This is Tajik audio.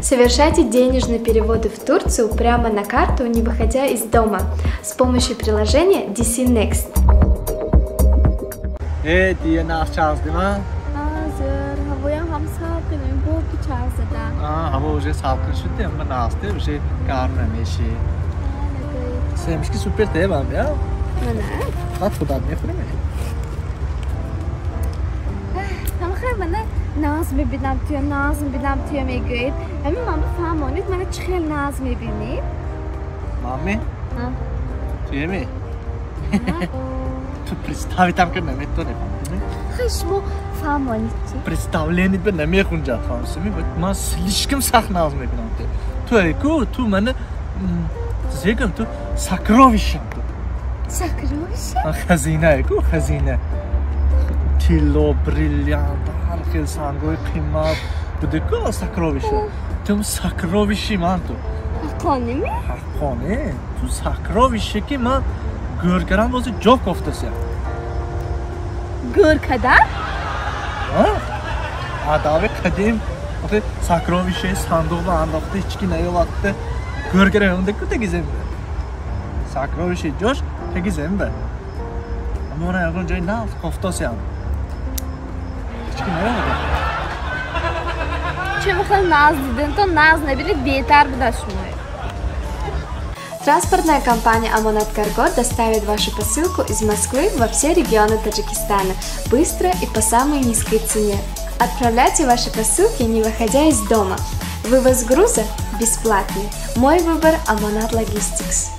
Совершайте денежные переводы в Турцию прямо на карту, не выходя из дома, с помощью приложения DC Next. Diye nasıl çaldım ha? Hazır. Havaya ham salkınım. Bu ki çalsada. Hava уже salkın şutu ama nasıl bir şey karnım işi. Sevmiş ki süper devam ya. Mana? At kudan ne fırın? Tamam bana Nazım bilmem diyor, Nazım bilmem diyor megayet. Ama ben bu faham oynayıp bana çıkıyor Nazım bilmem. Mami? Ha? Diye mi? Tu представить que не ме то не помни. Хашмо фам ониchi. Представление бе не ме хунжа фамсми, ма слишком сахна аз ме бинамте. Tu мене зегам tu сокровища. Сокровища? Хазина ку хазина. Тило бриллиант, архел сангой қимат. Буде ку сокровища. Tu сокровища ман tu. Haqqoni mi? Haqqoni. Tu сокровища ки ман görgəram bozu job koftası. Görkada? Ha? Adavi kadim. Ote sakrovişe sandıqla andaxtı içki nə yol atdı. Görgərəm onda kötə gizem. Sakrovişe coş, te gizem be. Ama ona yakın cay nə koftası yan. İçki nə yol atdı? Чем хал Naz dedin, to Naz ne bilir betar bu da şunu. Транспортная компания Amonat Cargo доставит вашу посылку из Москвы во все регионы Таджикистана быстро и по самой низкой цене. Отправляйте ваши посылки, не выходя из дома. Вывоз груза бесплатный. Мой выбор Amonat Logistics.